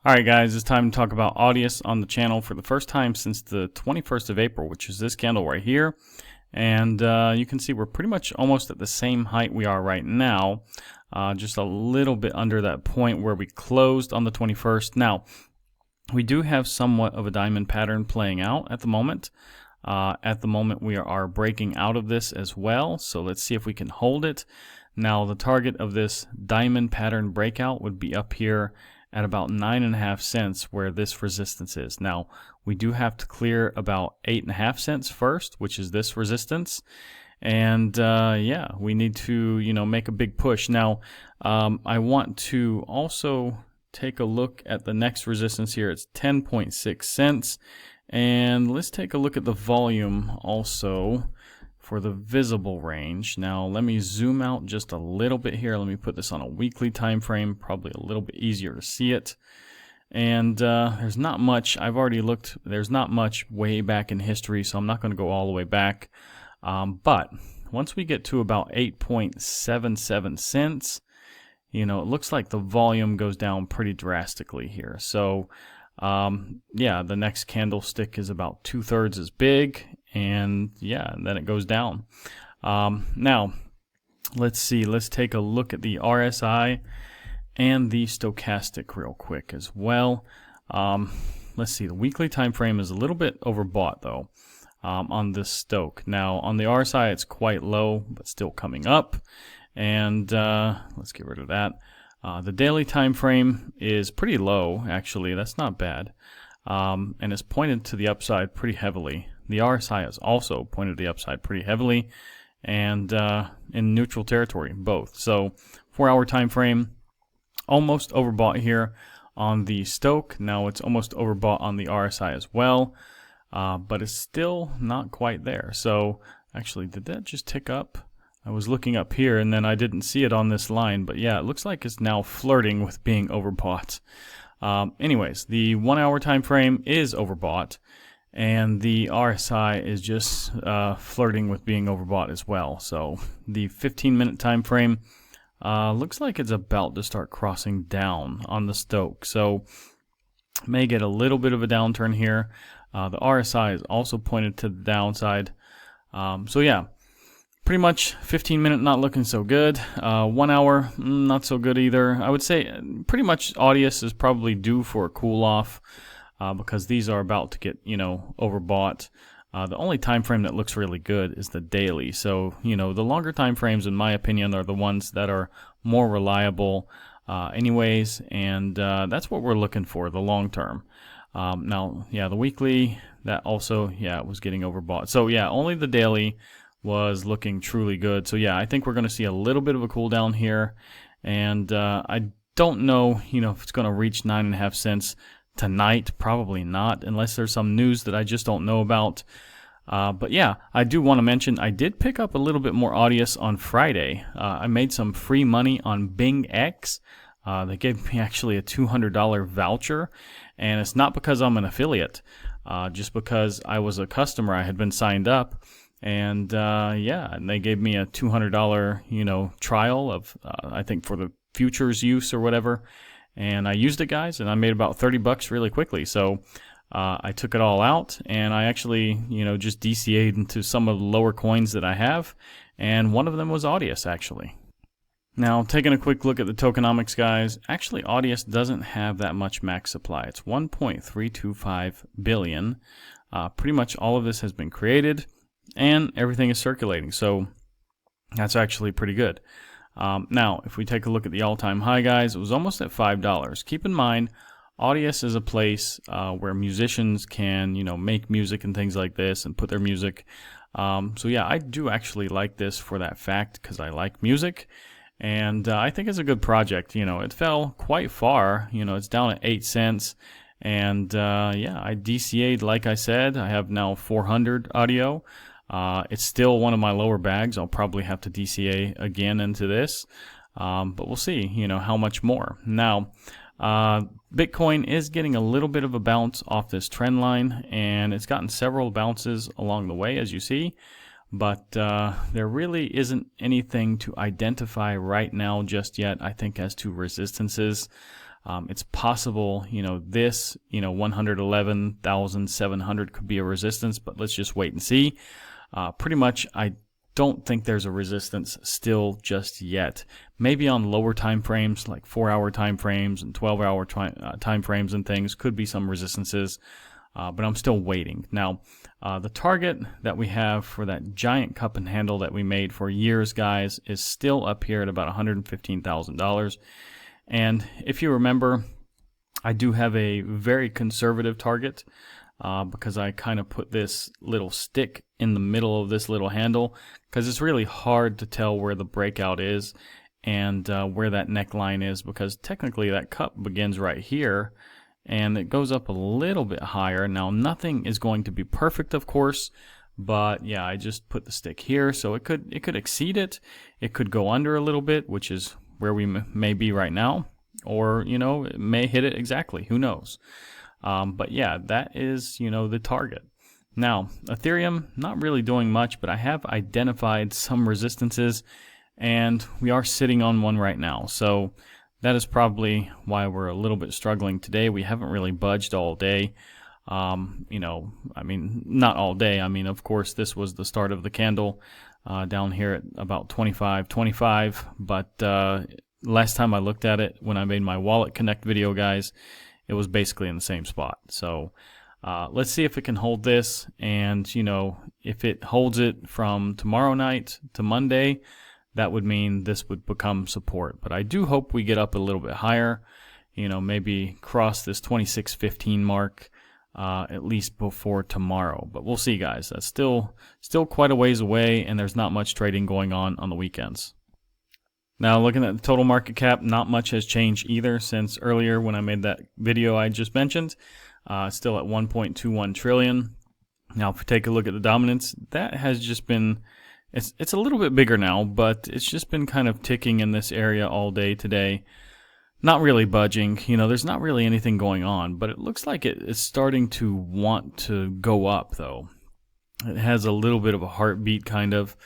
Alright guys, it's time to talk about Audius on the channel for the first time since the 21st of April, which is this candle right here. And you can see we're pretty much almost at the same height we are right now, just a little bit under that point where we closed on the 21st. Now, we do have somewhat of a diamond pattern playing out at the moment. At the moment we are breaking out of this as well, so let's see if we can hold it. Now, the target of this diamond pattern breakout would be up here at about 9.5 cents where this resistance is. Now, we do have to clear about 8.5 cents first, which is this resistance. And yeah, we need to, make a big push. Now, I want to also take a look at the next resistance here. It's 10.6 cents. And let's take a look at the volume also for the visible range. Now let me zoom out just a little bit here. Let me put this on a weekly time frame, probably a little bit easier to see it. And there's not much, I've already looked, there's not much way back in history, so I'm not going to go all the way back. But once we get to about 8.77 cents, it looks like the volume goes down pretty drastically here. So yeah, the next candlestick is about 2/3 as big, and yeah, then it goes down. Now, let's see, let's take a look at the RSI and the stochastic real quick as well. Let's see, the weekly time frame is a little bit overbought though on this stoch. Now, on the RSI, it's quite low, but still coming up. And let's get rid of that. The daily time frame is pretty low, actually. That's not bad. And it's pointed to the upside pretty heavily. The RSI is also pointed to the upside pretty heavily, and in neutral territory, both. So 4-hour time frame, almost overbought here on the stoch. Now it's almost overbought on the RSI as well, but it's still not quite there. So actually, did that just tick up? I was looking up here and then I didn't see it on this line, but yeah, it looks like it's now flirting with being overbought. Anyways, the 1-hour time frame is overbought, and the RSI is just flirting with being overbought as well. So the 15-minute time frame looks like it's about to start crossing down on the stoch. So may get a little bit of a downturn here. The RSI is also pointed to the downside. So yeah. Pretty much 15-minute not looking so good. 1 hour not so good either. I would say pretty much Audius is probably due for a cool off because these are about to get overbought. The only time frame that looks really good is the daily. So the longer time frames, in my opinion, are the ones that are more reliable anyways, and that's what we're looking for, the long term. Now, yeah, the weekly, that also, yeah, it was getting overbought. So yeah, only the daily was looking truly good. So yeah, I think we're going to see a little bit of a cool down here, and I don't know, if it's going to reach 9.5 cents tonight. Probably not, unless there's some news that I just don't know about. But yeah, I do want to mention I did pick up a little bit more Audius on Friday. I made some free money on BingX. They gave me actually a $200 voucher, and it's not because I'm an affiliate, just because I was a customer. I had been signed up. And yeah, and they gave me a $200 trial of I think for the futures use or whatever, and I used it, guys, and I made about $30 really quickly. So I took it all out, and I actually just DCA'd into some of the lower coins that I have, and one of them was Audius actually. Now, taking a quick look at the tokenomics, guys, actually Audius doesn't have that much max supply. It's 1.325 billion. Pretty much all of this has been created, and everything is circulating, so that's actually pretty good. Now, if we take a look at the all-time high, guys, it was almost at $5. Keep in mind, Audius is a place where musicians can, make music and things like this and put their music. So yeah, I do actually like this for that fact, because I like music, and I think it's a good project. It fell quite far. It's down at 8 cents. And yeah, I DCA'd, like I said. I have now 400 audio. It's still one of my lower bags. I'll probably have to DCA again into this, but we'll see, how much more. Now, Bitcoin is getting a little bit of a bounce off this trend line, and it's gotten several bounces along the way, as you see, but there really isn't anything to identify right now just yet, I think, as to resistances. It's possible, this, 111,700 could be a resistance, but let's just wait and see. Pretty much, I don't think there's a resistance still just yet. Maybe on lower time frames, like 4-hour time frames and 12-hour time frames and things, could be some resistances, but I'm still waiting. Now, the target that we have for that giant cup and handle that we made for years, guys, is still up here at about $115,000. And if you remember, I do have a very conservative target because I kind of put this little stick in the middle of this little handle because it's really hard to tell where the breakout is and where that neckline is, because technically that cup begins right here and it goes up a little bit higher. Now, nothing is going to be perfect, of course, but yeah, I just put the stick here, so it could exceed it. It could go under a little bit, which is where we may be right now, or it may hit it exactly. Who knows? But yeah, that is the target. Now, Ethereum not really doing much, but I have identified some resistances, and we are sitting on one right now. So that is probably why we're a little bit struggling today. We haven't really budged all day. I mean, not all day. I mean, of course, this was the start of the candle down here at about 25.25. But last time I looked at it, when I made my Wallet Connect video, guys, it was basically in the same spot. So let's see if it can hold this. And, if it holds it from tomorrow night to Monday, that would mean this would become support. But I do hope we get up a little bit higher, maybe cross this 26.15 mark at least before tomorrow. But we'll see, guys. That's still quite a ways away, and there's not much trading going on the weekends. Now, looking at the total market cap, not much has changed either since earlier when I made that video I just mentioned. Still at 1.21 trillion. Now, if we take a look at the dominance, that has just been, it's a little bit bigger now, but it's just been kind of ticking in this area all day today. Not really budging. There's not really anything going on, but it looks like it is starting to want to go up, though. It has a little bit of a heartbeat, kind of,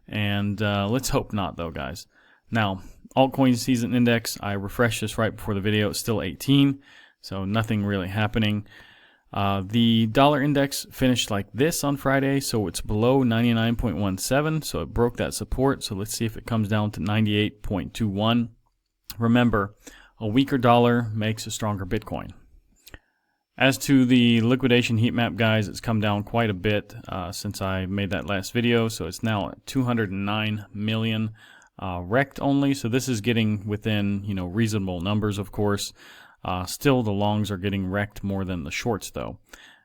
and let's hope not, though, guys. Now, altcoin season index, I refreshed this right before the video. It's still 18, so nothing really happening. The dollar index finished like this on Friday, so it's below 99.17, so it broke that support. So let's see if it comes down to 98.21. Remember, a weaker dollar makes a stronger Bitcoin. As to the liquidation heat map, guys, it's come down quite a bit since I made that last video, so it's now at 209 million. Wrecked only, so this is getting within reasonable numbers, of course. Still, the longs are getting wrecked more than the shorts, though.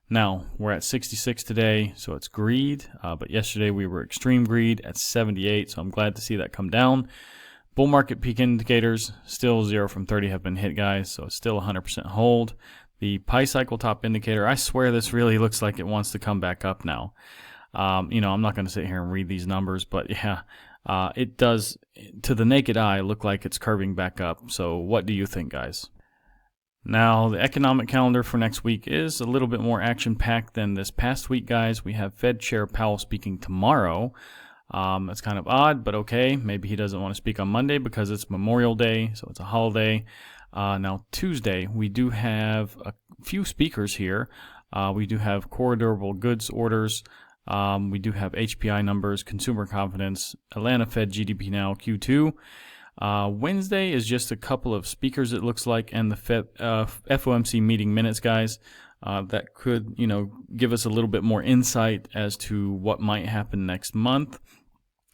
Now, we're at 66 today, so it's greed, but yesterday we were extreme greed at 78, so I'm glad to see that come down. Bull market peak indicators, still 0 from 30 have been hit, guys, so it's still 100% hold. The Pi cycle top indicator, I swear this really looks like it wants to come back up now. I'm not going to sit here and read these numbers, but yeah, it does, to the naked eye, look like it's curving back up. So what do you think, guys? Now, the economic calendar for next week is a little bit more action-packed than this past week, guys. We have Fed Chair Powell speaking tomorrow. That's kind of odd, but okay. Maybe he doesn't want to speak on Monday because it's Memorial Day, so it's a holiday. Now, Tuesday, we do have a few speakers here. We do have core durable goods orders. We do have HPI numbers, consumer confidence, Atlanta Fed GDP now, Q2. Wednesday is just a couple of speakers, it looks like, and the FOMC meeting minutes, guys. That could, give us a little bit more insight as to what might happen next month.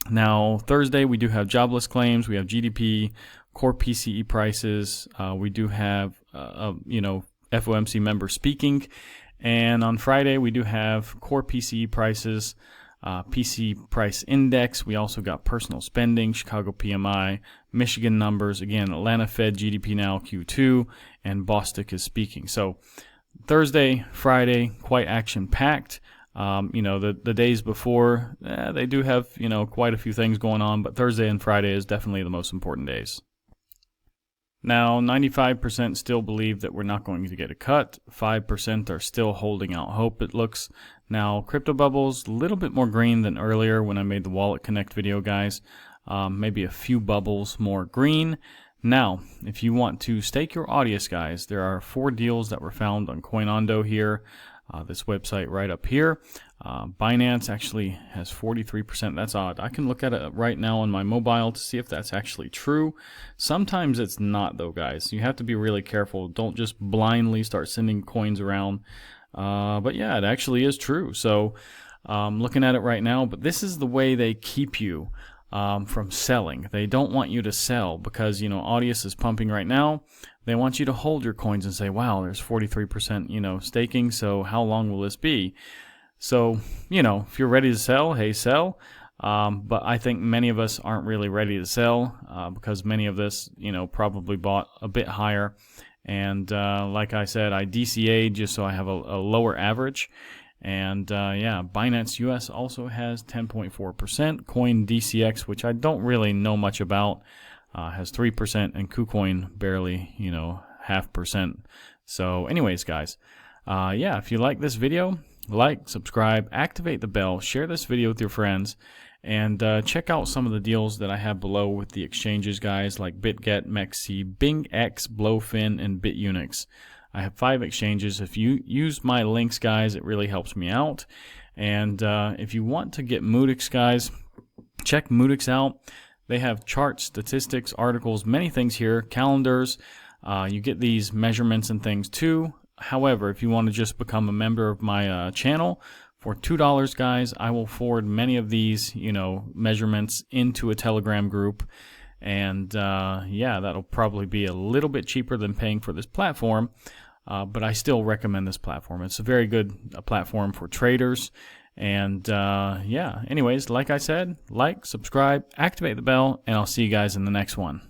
Now, Thursday, we do have jobless claims. We have GDP, core PCE prices. We do have, FOMC members speaking. And on Friday, we do have core PCE prices, PC price index. We also got personal spending, Chicago PMI, Michigan numbers, again, Atlanta Fed GDP now, Q2, and Bostic is speaking. So Thursday, Friday, quite action-packed. The days before, they do have, quite a few things going on, but Thursday and Friday is definitely the most important days. Now, 95% still believe that we're not going to get a cut. 5% are still holding out hope, it looks. Now, crypto bubbles, a little bit more green than earlier when I made the Wallet Connect video, guys. Maybe a few bubbles more green. Now, if you want to stake your Audius, guys, there are 4 deals that were found on Coinondo here, this website right up here. Binance actually has 43%. That's odd. I can look at it right now on my mobile to see if that's actually true. Sometimes it's not, though, guys. You have to be really careful. Don't just blindly start sending coins around. But yeah, it actually is true. So looking at it right now, but this is the way they keep you from selling. They don't want you to sell because, you know, Audius is pumping right now. They want you to hold your coins and say, wow, there's 43%, you know, staking, so how long will this be? So, you know, if you're ready to sell, hey, sell. But I think many of us aren't really ready to sell because many of this, you know, probably bought a bit higher. And like I said, I DCA'd just so I have a lower average. And yeah, Binance US also has 10.4%. Coin DCX, which I don't really know much about, has 3%, and KuCoin barely, you know, 0.5%. So anyways, guys, yeah, if you like this video, like, subscribe, activate the bell, share this video with your friends, and check out some of the deals that I have below with the exchanges, guys, like Bitget, MEXC, BingX, Blowfin, and BitUnix. I have 5 exchanges. If you use my links, guys, it really helps me out. And if you want to get Moodix, guys, check Moodix out. They have charts, statistics, articles, many things here, calendars. You get these measurements and things too. However, if you want to just become a member of my channel for $2, guys, I will forward many of these, you know, measurements into a Telegram group. And yeah, that'll probably be a little bit cheaper than paying for this platform. But I still recommend this platform. It's a very good platform for traders. And yeah, anyways, like I said, like, subscribe, activate the bell, and I'll see you guys in the next one.